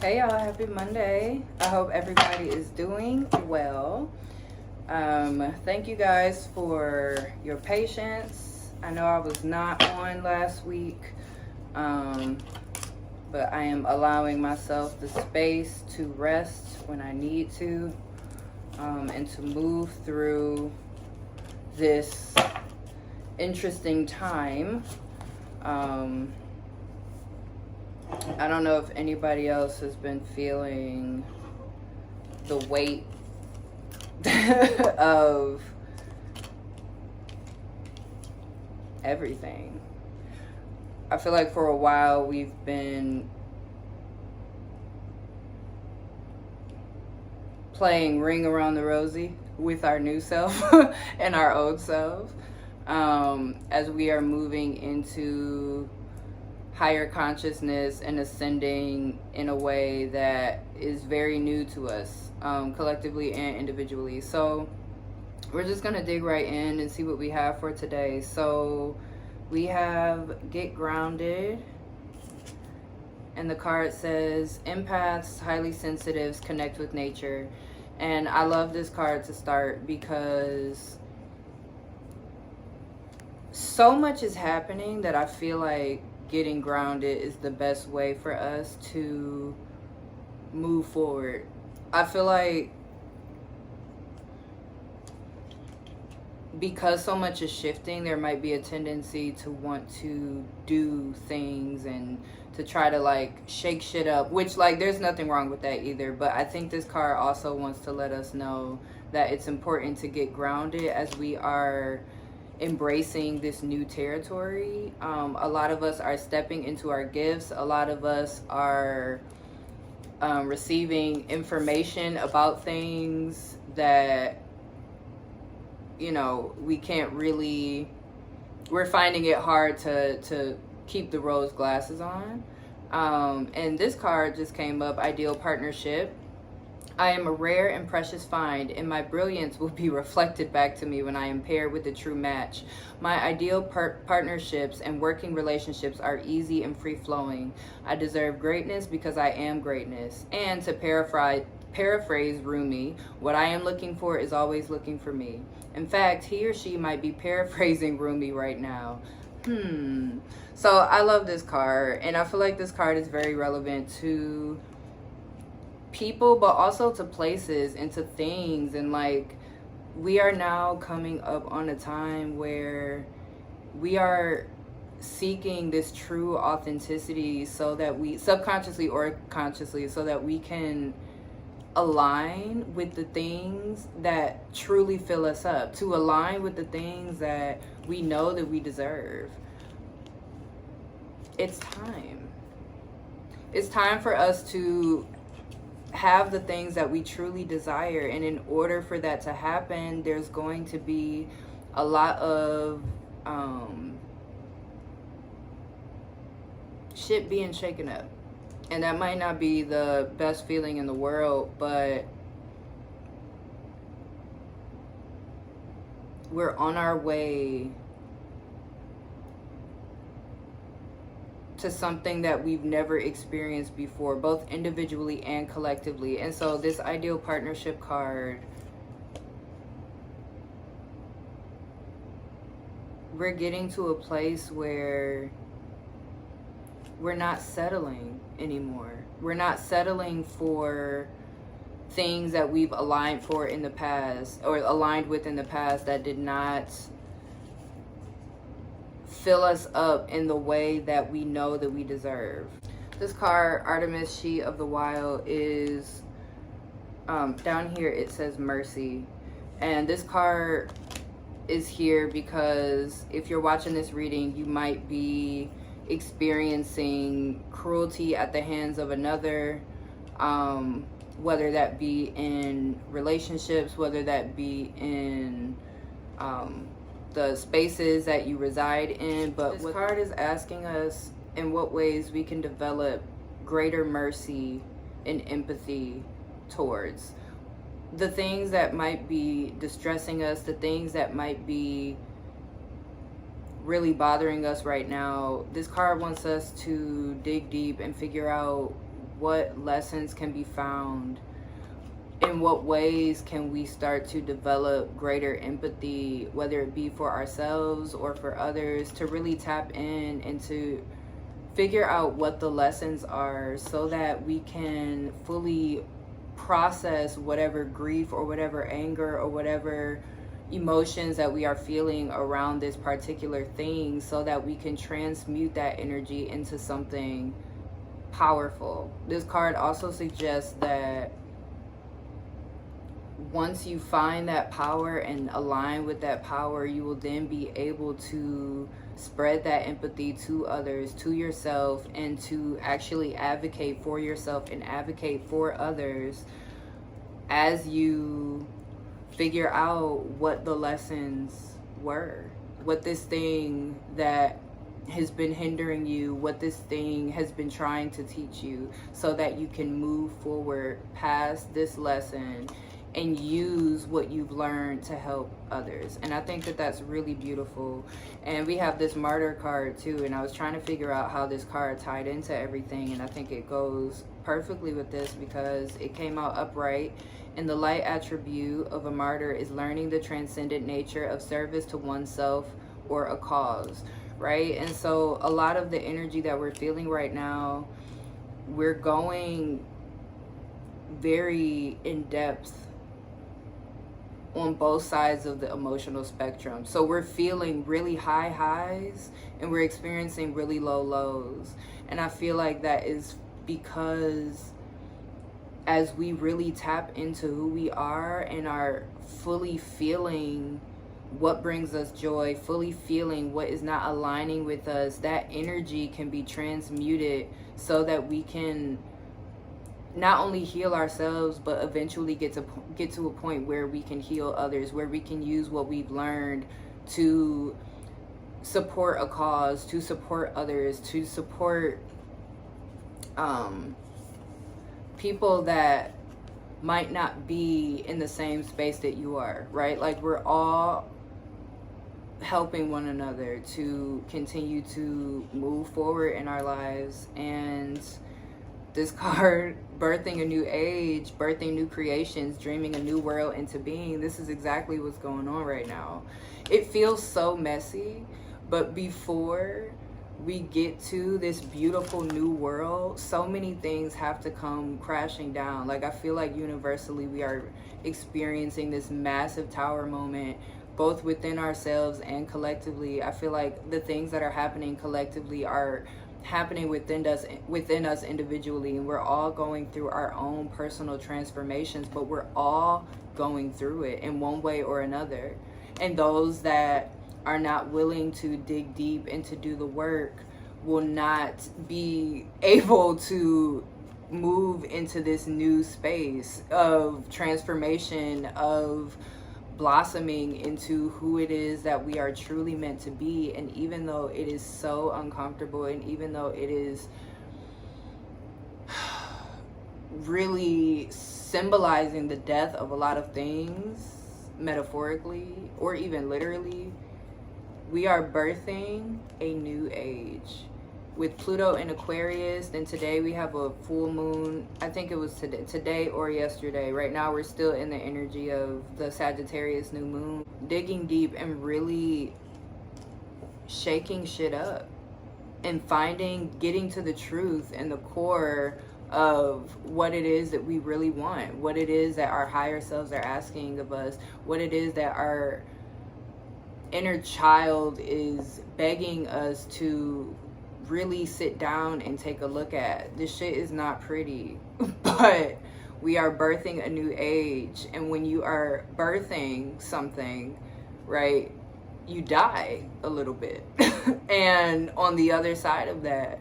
Hey y'all, happy Monday. I hope everybody is doing well. Thank you guys for your patience. I know I was not on last week, but I am allowing myself the space to rest when I need to, and to move through this interesting time. I don't know if anybody else has been feeling the weight of everything. I feel like for a while we've been playing Ring Around the Rosie with our new self and our old self, as we are moving into higher consciousness and ascending in a way that is very new to us, collectively and individually. So we're just gonna dig right in and see what we have for today. So we have Get Grounded, and the card says empaths, highly sensitives, connect with nature. And I love this card to start because so much is happening that I feel like getting grounded is the best way for us to move forward. I feel like because so much is shifting, there might be a tendency to want to do things and to try to like shake shit up, which like there's nothing wrong with that either. But I think this card also wants to let us know that it's important to get grounded as we are embracing this new territory. A lot of us are stepping into our gifts. A lot of us are receiving information about things that, you know, we can't really, we're finding it hard to keep the rose glasses on. And this card just came up, Ideal Partnership. I am a rare and precious find, and my brilliance will be reflected back to me when I am paired with a true match. My ideal partnerships and working relationships are easy and free-flowing. I deserve greatness because I am greatness. And to paraphrase Rumi, what I am looking for is always looking for me. In fact, he or she might be paraphrasing Rumi right now. So I love this card, and I feel like this card is very relevant to people, but also to places and to things. And like, we are now coming up on a time where we are seeking this true authenticity, so that we, subconsciously or consciously, so that we can align with the things that truly fill us up, to align with the things that we know that we deserve. It's time. It's time for us to have the things that we truly desire. And in order for that to happen, there's going to be a lot of shit being shaken up. And that might not be the best feeling in the world, but we're on our way to something that we've never experienced before, both individually and collectively. And so this Ideal Partnership card, we're getting to a place where we're not settling anymore. We're not settling for things that we've aligned for in the past, or aligned with in the past, that did not fill us up in the way that we know that we deserve. This card, Artemis, She of the Wild, is down here. It says Mercy, and this card is here because if you're watching this reading, you might be experiencing cruelty at the hands of another, whether that be in relationships, whether that be in the spaces that you reside in. But this card is asking us in what ways we can develop greater mercy and empathy towards the things that might be distressing us, the things that might be really bothering us right now. This card wants us to dig deep and figure out what lessons can be found? In what ways can we start to develop greater empathy, whether it be for ourselves or for others, to really tap in and to figure out what the lessons are so that we can fully process whatever grief or whatever anger or whatever emotions that we are feeling around this particular thing, so that we can transmute that energy into something powerful. This card also suggests that once you find that power and align with that power, you will then be able to spread that empathy to others, to yourself, and to actually advocate for yourself and advocate for others as you figure out what the lessons were, what this thing that has been hindering you, what this thing has been trying to teach you, so that you can move forward past this lesson and use what you've learned to help others. And I think that that's really beautiful. And we have this martyr card too, and I was trying to figure out how this card tied into everything, and I think it goes perfectly with this because it came out upright. And the light attribute of a martyr is learning the transcendent nature of service to oneself or a cause, right? And so a lot of the energy that we're feeling right now, we're going very in depth on both sides of the emotional spectrum. So we're feeling really high highs and we're experiencing really low lows. And I feel like that is because as we really tap into who we are and are fully feeling what brings us joy, fully feeling what is not aligning with us, that energy can be transmuted so that we can not only heal ourselves, but eventually get to a point where we can heal others, where we can use what we've learned to support a cause, to support others, to support people that might not be in the same space that you are, right? Like, we're all helping one another to continue to move forward in our lives. And this card, birthing a new age, birthing new creations, dreaming a new world into being, this is exactly what's going on right now. It feels so messy, but before we get to this beautiful new world, so many things have to come crashing down. Like, I feel like universally we are experiencing this massive tower moment, both within ourselves and collectively. I feel like the things that are happening collectively are happening within us individually, and we're all going through our own personal transformations, but we're all going through it in one way or another. And those that are not willing to dig deep and to do the work will not be able to move into this new space of transformation, of blossoming into who it is that we are truly meant to be. And even though it is so uncomfortable, and even though it is really symbolizing the death of a lot of things, metaphorically or even literally, we are birthing a new age. With Pluto in Aquarius, then today we have a full moon. I think it was today or yesterday. Right now we're still in the energy of the Sagittarius new moon. Digging deep and really shaking shit up and getting to the truth and the core of what it is that we really want, what it is that our higher selves are asking of us, what it is that our inner child is begging us to really sit down and take a look at. This shit is not pretty, but we are birthing a new age. And when you are birthing something, right, you die a little bit. And on the other side of that,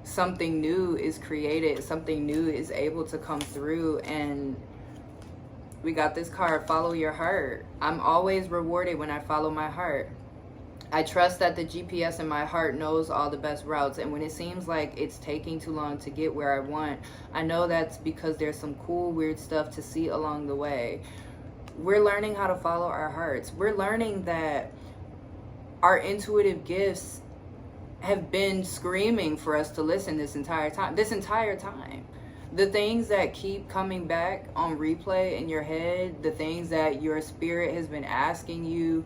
something new is created, something new is able to come through. And we got this card, follow your heart. I'm always rewarded when I follow my heart. I trust that the GPS in my heart knows all the best routes, and when it seems like it's taking too long to get where I want, I know that's because there's some cool, weird stuff to see along the way. We're learning how to follow our hearts. We're learning that our intuitive gifts have been screaming for us to listen this entire time. The things that keep coming back on replay in your head, the things that your spirit has been asking you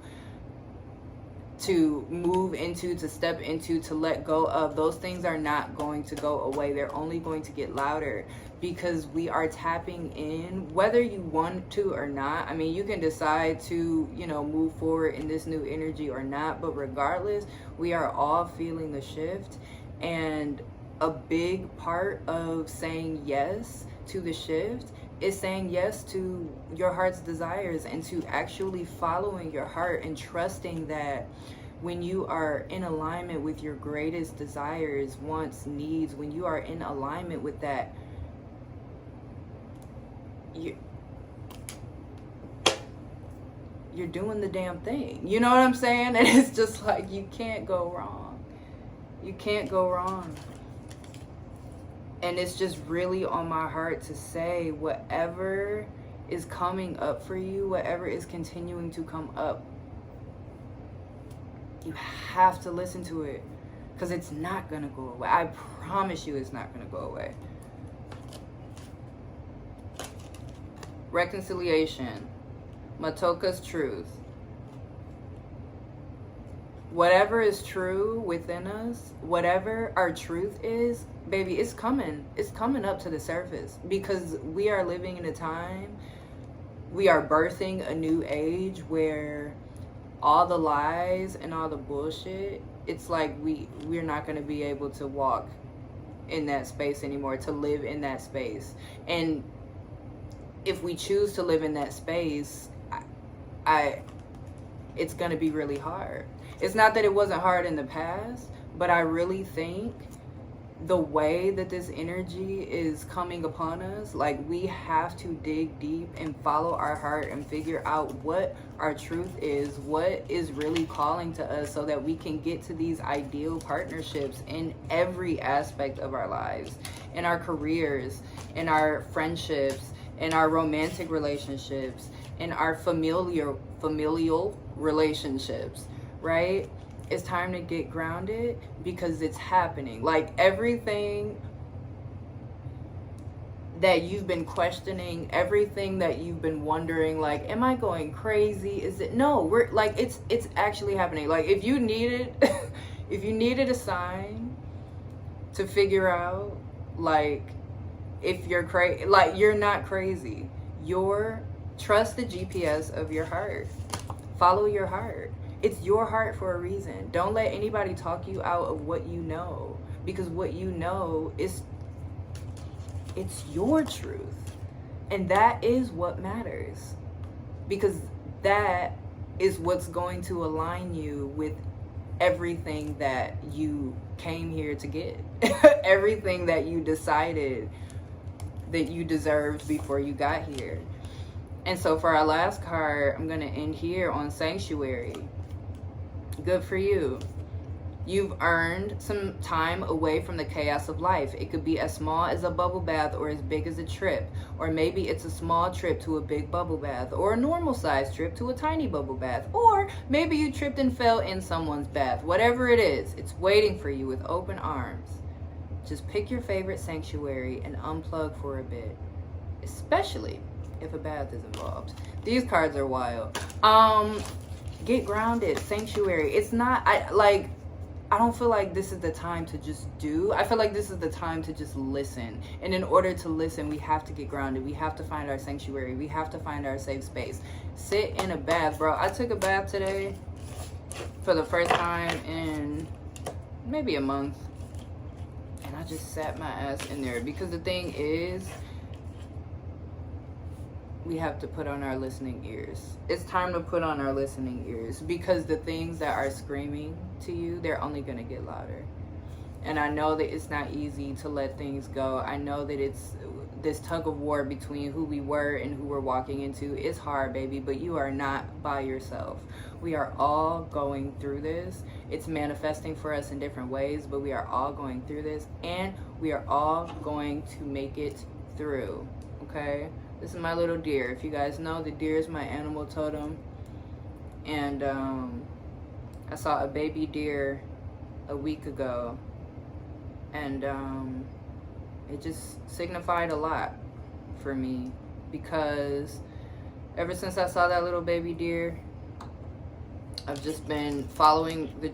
to move into, to step into, to let go of, those things are not going to go away. They're only going to get louder, because we are tapping in, whether you want to or not. I mean, you can decide to, move forward in this new energy or not, but regardless, we are all feeling the shift. And a big part of saying yes to the shift is saying yes to your heart's desires, and to actually following your heart and trusting that when you are in alignment with your greatest desires, wants, needs, when you are in alignment with that, you're doing the damn thing. You know what I'm saying? And it's just like, you can't go wrong. You can't go wrong. And it's just really on my heart to say, whatever is coming up for you, whatever is continuing to come up, you have to listen to it, because it's not going to go away. I promise you it's not going to go away. Reconciliation. Matoka's truth. Whatever is true within us, whatever our truth is, baby, it's coming up to the surface, because we are living in a time, we are birthing a new age where all the lies and all the bullshit, it's like we're not going to be able to walk in that space anymore, to live in that space. And if we choose to live in that space, it's going to be really hard. It's not that it wasn't hard in the past, but I really think the way that this energy is coming upon us, like, we have to dig deep and follow our heart and figure out what our truth is, what is really calling to us, so that we can get to these ideal partnerships in every aspect of our lives, in our careers, in our friendships, in our romantic relationships, in our familial relationships, right? It's time to get grounded, because it's happening. Like, everything that you've been questioning, everything that you've been wondering, like, am I going crazy? Is it? No, we're like, it's actually happening. Like, if you needed a sign to figure out, like, if you're crazy, like, you're not crazy. Trust the GPS of your heart. Follow your heart. It's your heart for a reason. Don't let anybody talk you out of what you know, because what you know it's your truth. And that is what matters, because that is what's going to align you with everything that you came here to get. Everything that you decided that you deserved before you got here. And so for our last card, I'm going to end here on Sanctuary. Good for you. You've earned some time away from the chaos of life. It could be as small as a bubble bath or as big as a trip. Or maybe it's a small trip to a big bubble bath, or a normal sized trip to a tiny bubble bath. Or maybe you tripped and fell in someone's bath. Whatever it is, it's waiting for you with open arms. Just pick your favorite sanctuary and unplug for a bit, especially if a bath is involved. These cards are wild. Get grounded. Sanctuary. It's not, I don't feel like this is the time to just do. I feel like this is the time to just listen. And in order to listen, we have to get grounded. We have to find our sanctuary. We have to find our safe space. Sit in a bath, bro. I took a bath today for the first time in maybe a month. And I just sat my ass in there, because the thing is, we have to put on our listening ears. It's time to put on our listening ears, because the things that are screaming to you, they're only going to get louder. And I know that it's not easy to let things go. I know that it's this tug of war between who we were and who we're walking into. It's hard, baby, but you are not by yourself. We are all going through this. It's manifesting for us in different ways, but we are all going through this, and we are all going to make it through, okay? This is my little deer. If you guys know, the deer is my animal totem. And I saw a baby deer a week ago, and it just signified a lot for me, because ever since I saw that little baby deer, I've just been following the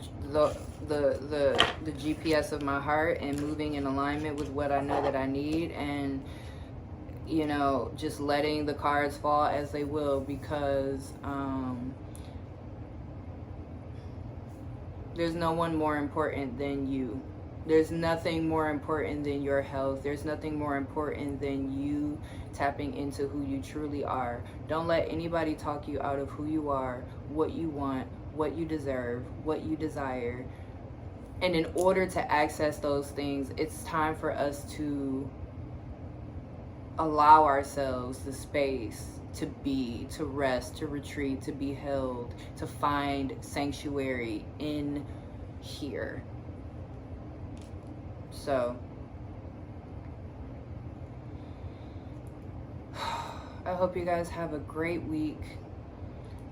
GPS of my heart and moving in alignment with what I know that I need, and you know, just letting the cards fall as they will, because there's no one more important than you. There's nothing more important than your health. There's nothing more important than you tapping into who you truly are. Don't let anybody talk you out of who you are, what you want, what you deserve, what you desire. And in order to access those things, it's time for us to allow ourselves the space to be, to rest, to retreat, to be held, to find sanctuary in here. So I hope you guys have a great week.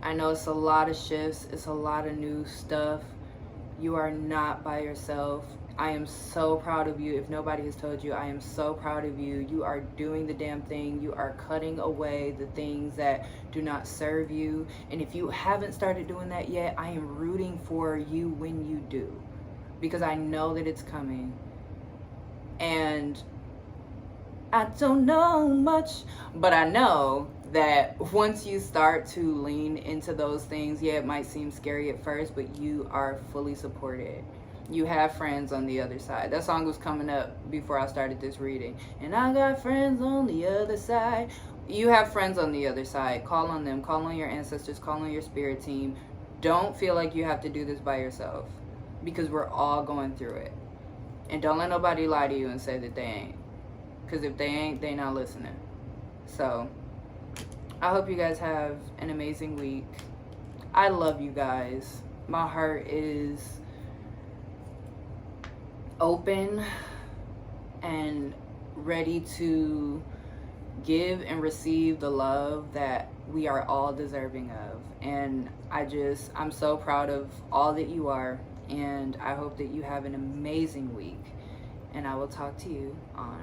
I know it's a lot of shifts, it's a lot of new stuff. You are not by yourself. I am so proud of you. If nobody has told you, I am so proud of you. You are doing the damn thing. You are cutting away the things that do not serve you. And if you haven't started doing that yet, I am rooting for you when you do, because I know that it's coming. And I don't know much, but I know that once you start to lean into those things, yeah, it might seem scary at first, but you are fully supported. You have friends on the other side. That song was coming up before I started this reading. And I got friends on the other side. You have friends on the other side. Call on them. Call on your ancestors. Call on your spirit team. Don't feel like you have to do this by yourself, because we're all going through it. And don't let nobody lie to you and say that they ain't. Because if they ain't, they not listening. So I hope you guys have an amazing week. I love you guys. My heart is open and ready to give and receive the love that we are all deserving of. And I'm so proud of all that you are, and I hope that you have an amazing week. And I will talk to you on